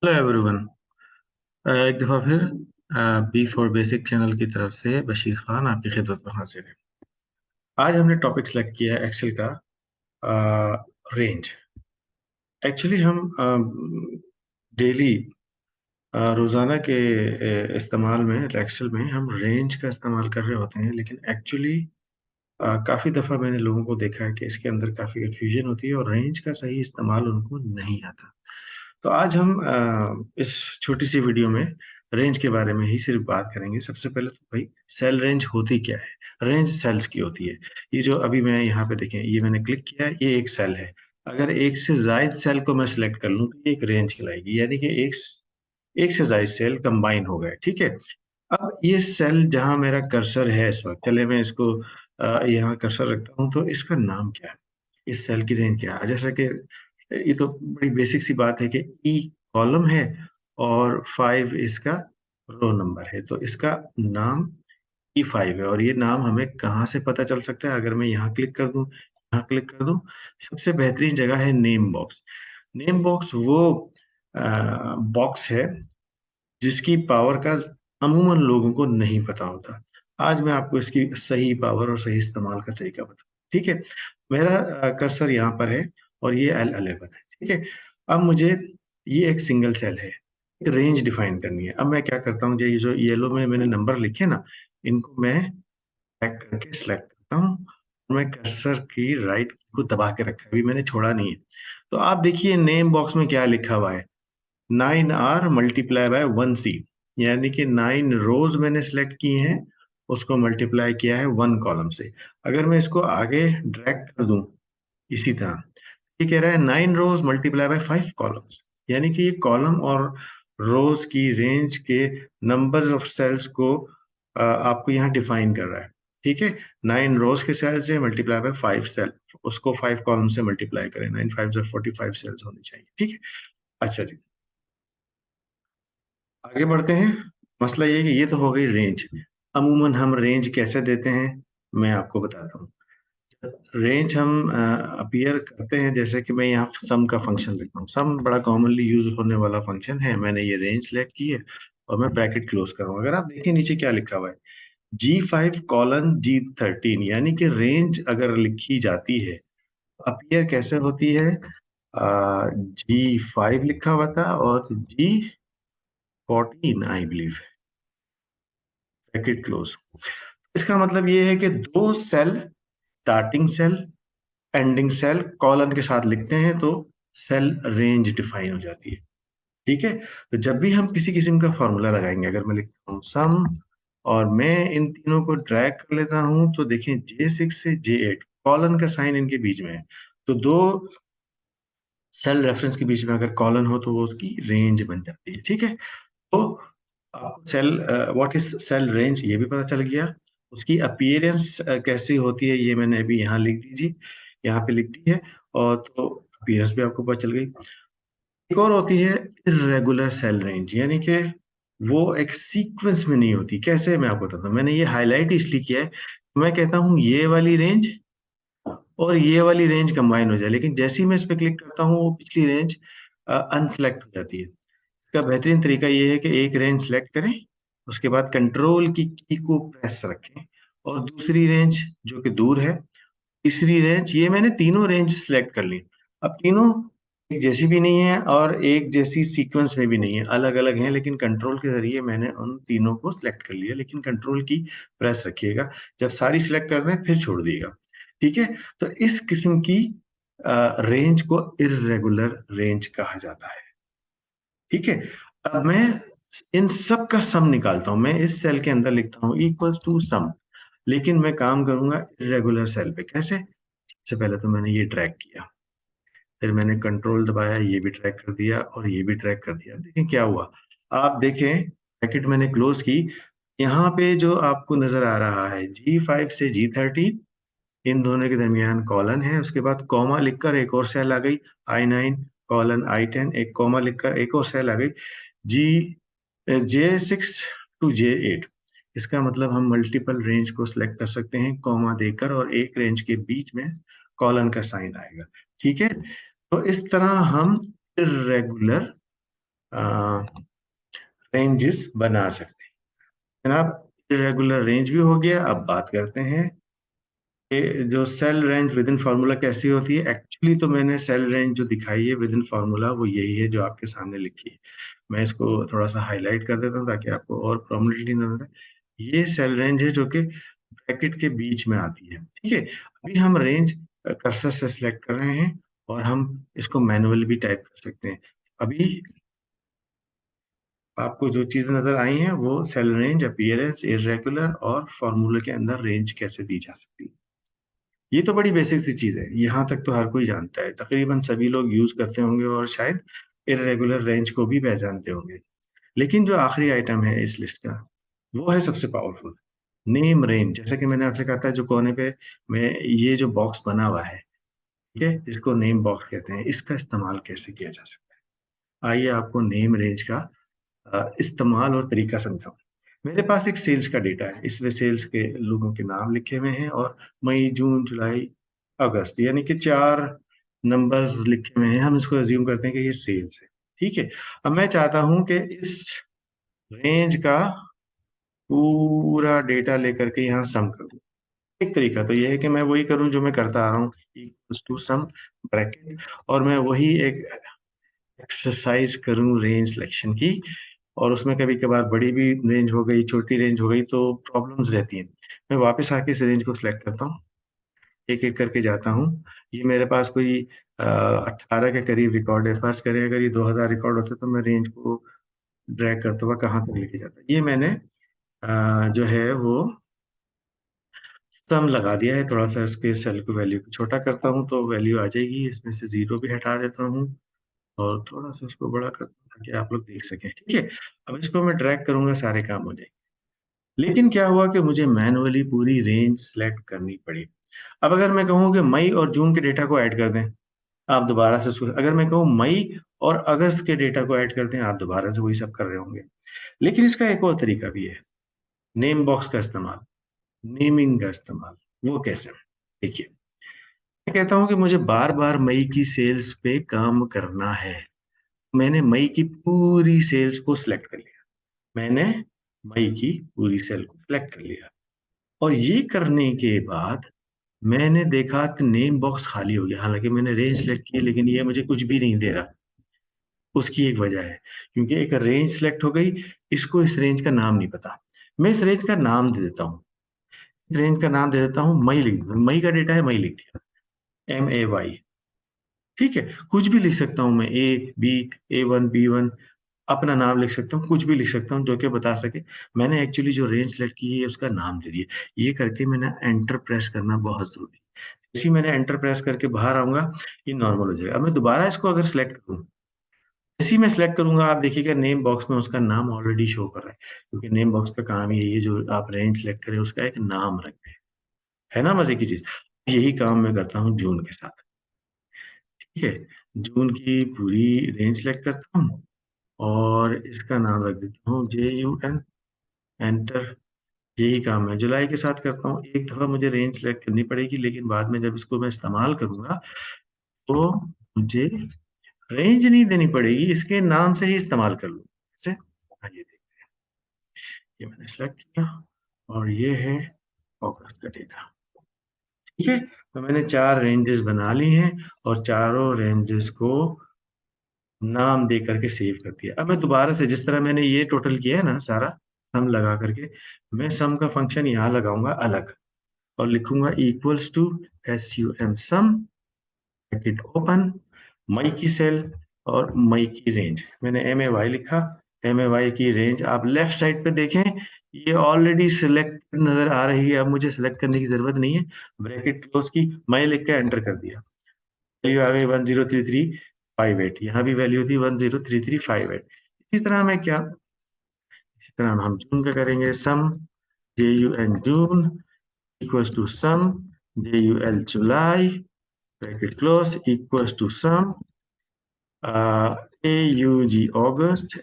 Hello everyone. एक दफ़ा फिर बी फॉर बेसिक चैनल की तरफ से बशीर खान आपकी खिदमत में हाजिर है। आज हमने टॉपिक सेलेक्ट किया है एक्सेल का रेंज। एक्चुअली हम डेली रोज़ाना के इस्तेमाल में एक्सेल में हम रेंज का इस्तेमाल कर रहे होते हैं, लेकिन एक्चुअली काफ़ी दफ़ा मैंने लोगों को देखा है कि इसके अंदर काफ़ी कन्फ्यूजन होती है और रेंज का सही इस्तेमाल उनको नहीं आता। तो आज हम इस छोटी सी वीडियो में रेंज के बारे में ही सिर्फ बात करेंगे। सबसे पहले तो भाई सेल रेंज होती क्या है? रेंज सेल्स की होती है। ये जो अभी मैं यहाँ पे देखें, ये मैंने क्लिक किया है, ये एक सेल है। अगर एक से ज़ायद सेल को मैं सिलेक्ट कर लूँ तो ये एक रेंज कहलाएगी, यानी कि एक से ज़ायद सेल कंबाइन हो गए, ठीक है? अब ये सेल जहाँ मेरा कर्सर है इस वक्त, चले मैं इसको यहाँ कर्सर रखता हूँ, तो इसका नाम क्या है? इस सेल की रेंज क्या है? जैसा कि ये तो बड़ी बेसिक सी बात है कि ई कॉलम है और 5 इसका रो नंबर है, तो इसका नाम E5 है। और ये नाम हमें कहाँ से पता चल सकता है? अगर मैं यहाँ क्लिक कर दूं, यहाँ क्लिक कर दूं, सबसे बेहतरीन जगह है नेम बॉक्स। नेम बॉक्स वो बॉक्स है जिसकी पावर का अमूमन लोगों को नहीं पता होता। आज मैं आपको इसकी सही पावर और सही इस्तेमाल का तरीका बताऊँ, ठीक है? मेरा कर्सर यहाँ पर है और ये L11 है, ठीक है? अब मुझे ये एक सिंगल सेल है, एक रेंज डिफाइन करनी है। अब मैं क्या करता हूँ, ये जो येलो में मैंने नंबर लिखे ना, इनको मैं ड्रैग करके सिलेक्ट करता हूँ और मैं कर्सर की राइट को दबा के रखा है, अभी मैंने छोड़ा नहीं है। तो आप देखिए नेम बॉक्स में क्या लिखा हुआ है, 9R मल्टीप्लाई बाय 1C, यानी कि 9 रोज मैंने सेलेक्ट किए हैं, उसको मल्टीप्लाई किया है 1 कॉलम से। अगर मैं इसको आगे ड्रैग कर दूं इसी तरह, ये कह रहा है 9 रोज मल्टीप्लाई बाय 5 कॉलम्स, यानी कि ये कॉलम और रोज की रेंज के नंबर ऑफ सेल्स को आपको यहाँ डिफाइन कर रहा है, ठीक है? 9 रोज के सेल से मल्टीप्लाई बाय 5 सेल, उसको 5 कॉलम से मल्टीप्लाई करें, 9 5 45 सेल्स होनी चाहिए, ठीक है? अच्छा जी, आगे बढ़ते हैं। मसला ये है कि ये तो हो गई रेंज। अमूमन हम रेंज कैसे देते हैं, मैं आपको बताता हूँ। रेंज हम अपीयर करते हैं, जैसे कि मैं यहाँ सम का फंक्शन लिखता हूँ। सम बड़ा कॉमनली यूज होने वाला फंक्शन है। मैंने ये रेंज सेलेक्ट की है और मैं ब्रैकेट क्लोज कर रहा हूँ। अगर आप देखिए नीचे क्या लिखा हुआ है, G5:G13, यानी कि रेंज अगर लिखी जाती है, अपीयर कैसे होती है? G5 लिखा हुआ था और G14 I believe, bracket close. इसका मतलब ये है कि दो cell, starting cell, ending cell colon के साथ लिखते हैं तो सेल रेंज डिफाइन हो जाती है, ठीक है? तो जब भी हम किसी किस्म का फॉर्मूला लगाएंगे, अगर मैं लिखता हूँ सम और मैं इन तीनों को ड्रैग कर लेता हूं, तो देखें J6 से J8 कॉलन का साइन इनके बीच में है, तो दो सेल रेफरेंस के बीच में अगर कॉलन हो तो वो उसकी रेंज बन जाती है, ठीक है? तो आपको cell, what is cell range, ये भी पता चल गया। उसकी अपीयरेंस कैसी होती है, ये मैंने अभी यहाँ लिख दीजिए, यहाँ पे लिख दी है। और तो अपीयरेंस भी आपको पता चल गई। एक और होती है इरेगुलर सेल रेंज, यानी कि वो एक सीक्वेंस में नहीं होती। कैसे, मैं आपको बताता हूँ। मैंने ये हाईलाइट इसलिए किया है, मैं कहता हूँ ये वाली रेंज और ये वाली रेंज कंबाइन हो जाए, लेकिन जैसे ही मैं इस पे क्लिक करता हूँ वो पिछली रेंज अनसेलेक्ट हो जाती है। इसका बेहतरीन तरीका ये है कि एक रेंज सेलेक्ट करें, उसके बाद कंट्रोल की को प्रेस रखें और दूसरी रेंज जो कि दूर है, तीसरी रेंज, ये मैंने तीनों रेंज सेलेक्ट कर ली। अब तीनों एक जैसी भी नहीं है और एक जैसी सीक्वेंस में भी नहीं है, अलग अलग हैं, लेकिन कंट्रोल के जरिए मैंने उन तीनों को सिलेक्ट कर लिया। लेकिन कंट्रोल की प्रेस रखिएगा, जब सारी सिलेक्ट कर दें फिर छोड़ दिएगा, ठीक है? तो इस किस्म की रेंज को इर्रेगुलर रेंज कहा जाता है, ठीक है? अब मैं इन सब का सम निकालता हूं, मैं इस सेल के अंदर लिखता हूं इक्वल्स टू सम, लेकिन मैं काम करूंगा इरेगुलर सेल पे। कैसे? सबसे पहले तो मैंने ये ड्रैग किया, फिर मैंने कंट्रोल दबाया, ये भी ड्रैग कर दिया और ये भी ड्रैग कर दिया। देखें क्या हुआ, आप देखें ब्रैकेट मैंने क्लोज की, यहाँ पे जो आपको नजर आ रहा है G5 से G13, इन दोनों के दरमियान कॉलन है, उसके बाद कॉमा लिखकर एक और सेल आ गई I9 कॉलन I10, एक कॉमा लिखकर एक और सेल आ गई जी J6 to J8। इसका मतलब हम मल्टीपल रेंज को सिलेक्ट कर सकते हैं कॉमा देकर, और एक रेंज के बीच में कॉलन का साइन आएगा, ठीक है? तो इस तरह हम इरेगुलर रेंजेस बना सकते हैं। जनाब इरेगुलर रेंज भी हो गया। अब बात करते हैं कि जो cell range within formula कैसी होती है। एक्चुअली तो मैंने सेल रेंज जो दिखाई है विद इन फार्मूला वो यही है जो आपके सामने लिखी है। मैं इसको थोड़ा सा हाईलाइट कर देता हूँ ताकि आपको और प्रोमिनेंटली नजर आए। ये सेल रेंज है जो कि ब्रैकेट के बीच में आती है। ठीक है, अभी हम रेंज कर्सर से सिलेक्ट कर रहे हैं और हम इसको मैनुअली भी टाइप कर सकते हैं। अभी आपको जो चीज नजर आई है वो सेल रेंज, अपीयरेंस, इरेगुलर और फॉर्मूले के अंदर रेंज कैसे दी जा सकती है। ये तो बड़ी बेसिक सी चीज है, यहाँ तक तो हर कोई जानता है, तकरीबन सभी लोग यूज करते होंगे और शायद इरेगुलर रेंज को भी पहचानते होंगे। लेकिन जो आखिरी आइटम है इस लिस्ट का वो है सबसे पावरफुल, नेम रेंज। जैसा कि मैंने आपसे कहा था जो कोने पे में ये जो बॉक्स बना हुआ है, ठीक है, जिसको नेम बॉक्स कहते हैं, इसका इस्तेमाल कैसे किया जा सकता है। आइए आपको नेम रेंज का इस्तेमाल और तरीका समझाऊं। मेरे पास एक सेल्स का डेटा है, इसमें सेल्स के लोगों के नाम लिखे हुए हैं और मई, जून, जुलाई, अगस्त, यानी कि 4 नंबर्स लिखे हुए हैं। हम इसको अज्यूम करते हैं कि ये सेल्स है। ठीक है, अब मैं चाहता हूं कि इस रेंज का पूरा डेटा लेकर के यहाँ सम करूँ। एक तरीका तो यह है कि मैं वही करूं जो मैं करता आ रहा हूँ, इक्वल्स टू सम ब्रैकेट, और मैं वही एक एक्सरसाइज करूं रेंज सिलेक्शन की। और उसमें कभी कभार बड़ी भी रेंज हो गई, छोटी रेंज हो गई तो प्रॉब्लम्स रहती हैं। मैं वापस आके इस रेंज को सिलेक्ट करता हूँ, एक एक करके जाता हूँ। ये मेरे पास कोई 18 के करीब रिकॉर्ड है। फर्स्ट करें अगर ये 2000 रिकॉर्ड होते तो मैं रेंज को ड्रैग करता हुआ कहाँ तक लेके जाता। ये मैंने जो है वो सम लगा दिया है। थोड़ा सा इसके सेल को वैल्यू को छोटा करता हूँ तो वैल्यू आ जाएगी। इसमें से जीरो भी हटा देता हूँ और थोड़ा सा इसको बड़ा करता हूँ ताकि आप लोग देख सकें। ठीक है, अब इसको मैं ड्रैग करूंगा, सारे काम हो जाएंगे। लेकिन क्या हुआ कि मुझे मैनुअली पूरी रेंज सेलेक्ट करनी पड़ी। अब अगर मैं कहूँ कि मई और जून के डेटा को ऐड कर दें, आप दोबारा से अगर मैं कहूँ मई और अगस्त के डेटा को ऐड कर दें, आप दोबारा से वही सब कर रहे होंगे। लेकिन इसका एक और तरीका भी है, नेम बॉक्स का इस्तेमाल, नेमिंग का इस्तेमाल। वो कैसे? देखिए, मैं कहता हूं कि मुझे बार बार मई की सेल्स पे काम करना है। मैंने मई की पूरी सेल्स को सिलेक्ट कर लिया। मैंने मई की पूरी सेल को सिलेक्ट कर लिया और ये करने के बाद मैंने देखा कि नेम बॉक्स खाली हो गया। हालांकि मैंने रेंज सेलेक्ट की लेकिन ये मुझे कुछ भी नहीं दे रहा। उसकी एक वजह है, क्योंकि एक रेंज सेलेक्ट हो गई, इसको इस रेंज का नाम नहीं पता। मैं इस रेंज का नाम दे देता हूँ, इस रेंज का नाम दे देता हूँ मई, लिख देता हूँ। मई का डेटा है, मई लिख दिया, MAY। ठीक है, कुछ भी लिख सकता हूँ मैं, A, B, A1, B1, अपना नाम लिख सकता हूँ, कुछ भी लिख सकता हूँ जो कि बता सके मैंने एक्चुअली जो रेंज सेलेक्ट की है उसका नाम दे दिया। ये करके मैंने एंटर प्रेस करना बहुत जरूरी है। जैसे ही मैंने एंटर प्रेस करके बाहर आऊंगा, ये नॉर्मल हो जाएगा। अब मैं दोबारा इसको अगर सिलेक्ट करूँ, जैसे ही मैं सिलेक्ट करूंगा आप देखिएगा नेम बॉक्स में उसका नाम ऑलरेडी शो कर रहा है, क्योंकि नेम बॉक्स का काम यही है, जो आप रेंज सेलेक्ट करें उसका एक नाम रख दें। है ना मजे की चीज? यही काम मैं करता हूँ जून के साथ। ठीक है, जून की पूरी रेंज सेलेक्ट करता हूँ और इसका नाम रख देता हूँ JUN, एंटर। यही काम मैं जुलाई के साथ करता हूँ। एक दफा मुझे रेंज सेलेक्ट करनी पड़ेगी लेकिन बाद में जब इसको मैं इस्तेमाल करूंगा तो मुझे रेंज नहीं देनी पड़ेगी, इसके नाम से ही इस्तेमाल कर लूँ। जैसे आइए देखते हैं, ये मैंने सेलेक्ट किया और ये है अगस्त का डेटा। ठीक है, तो मैंने 4 रेंजेस बना ली हैं और चारों रेंजेस को नाम दे करके सेव कर दिया। अब मैं दोबारा से जिस तरह मैंने ये टोटल किया है ना सारा सम लगा करके, मैं सम का फंक्शन यहाँ लगाऊंगा अलग और लिखूंगा equals to SUM sum, bracket open, मई की सेल और मई की रेंज। मैंने MAY लिखा। MAY की रेंज आप लेफ्ट साइड पे देखें, ये ऑलरेडी सिलेक्ट नजर आ रही है। अब मुझे सिलेक्ट करने की जरूरत नहीं है। ब्रैकेट क्लोज की, मई लिख के एंटर कर दिया, वैल्यू आ गई 103358। यहाँ भी वैल्यू थी 103358। इसी तरह मैं क्या, इसी तरह हम जून का करेंगे, sum JUN June equals to sum JUL July, bracket close, equals to sum AUG अगस्त।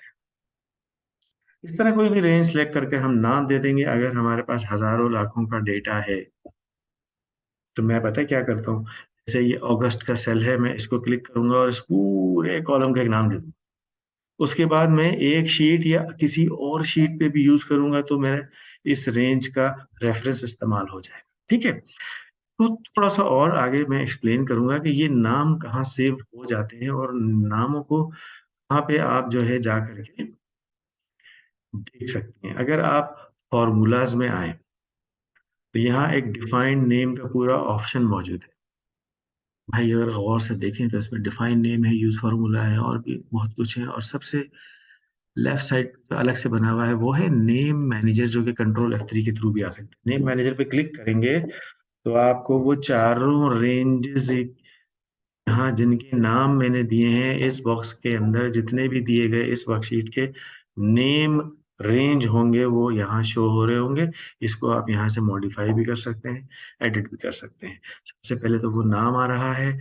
इस तरह कोई भी रेंज सेलेक्ट करके हम नाम दे देंगे। अगर हमारे पास हजारों लाखों का डेटा है तो मैं पता है क्या करता हूँ, जैसे ये अगस्त का सेल है, मैं इसको क्लिक करूंगा और इस पूरे कॉलम का एक नाम दे दूंगा। उसके बाद मैं एक शीट या किसी और शीट पे भी यूज करूंगा तो मेरा इस रेंज का रेफरेंस इस्तेमाल हो जाएगा। ठीक है, तो थोड़ा सा और आगे मैं एक्सप्लेन करूंगा कि ये नाम कहाँ सेव हो जाते हैं और नामों को कहाँ पे आप जो है जा करके देख सकते हैं। अगर आप फॉर्मूलाज में आए तो यहाँ एक डिफाइंड नेम का पूरा ऑप्शन मौजूद है। भाई अगर गौर से देखें तो इसमें डिफाइन नेम है, यूज फार्मूला है और भी बहुत कुछ है। और सबसे लेफ्ट साइड पे अलग से बना हुआ है वो है नेम मैनेजर, जो कि कंट्रोल F3 के थ्रू भी आ सकते हैं। नेम मैनेजर पे क्लिक करेंगे तो आपको वो चारों रेंजेस यहाँ जिनके नाम मैंने दिए हैं इस बॉक्स के अंदर, जितने भी दिए गए इस वर्कशीट के नेम रेंज होंगे वो यहाँ शो हो रहे होंगे। इसको आप यहाँ से मॉडिफाई भी कर सकते हैं, एडिट भी कर सकते हैं। सबसे पहले तो वो नाम आ रहा है,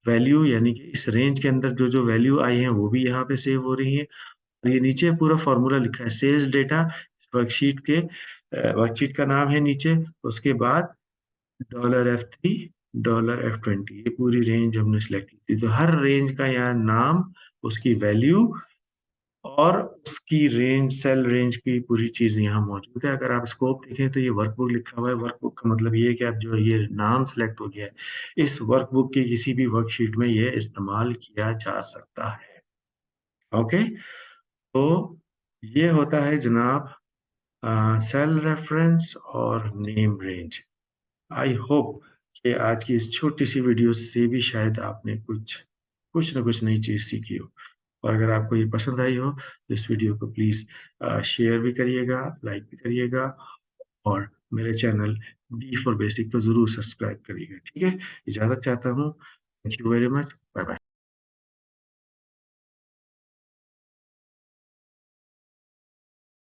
वैल्यू यानी कि इस रेंज के अंदर जो जो वैल्यू आई है वो भी यहाँ पे सेव हो रही है। और ये नीचे पूरा फॉर्मूला लिखा है सेल्स डेटा, वर्कशीट के वर्कशीट का नाम है नीचे। उसके बाद $F3 $F20, ये पूरी रेंज हमने सेलेक्ट की थी। तो हर रेंज का यहाँ नाम, उसकी वैल्यू और उसकी रेंज, सेल रेंज की पूरी चीज यहाँ मौजूद है। अगर आप स्कोप देखें तो ये वर्कबुक लिखा हुआ है। वर्कबुक का मतलब ये है कि आप जो ये नाम सेलेक्ट हो गया है, इस वर्कबुक की किसी भी वर्कशीट में ये इस्तेमाल किया जा सकता है। ओके, तो ये होता है जनाब सेल रेफरेंस और नेम रेंज। आई होप कि आज की इस छोटी सी वीडियो से भी शायद आपने कुछ कुछ ना कुछ नई चीज सीखी हो। और अगर आपको ये पसंद आई हो तो इस वीडियो को प्लीज शेयर भी करिएगा, लाइक भी करिएगा और मेरे चैनल B4 बेसिक को जरूर सब्सक्राइब करिएगा। ठीक है, इजाजत चाहता हूँ। Thank you very much, bye bye.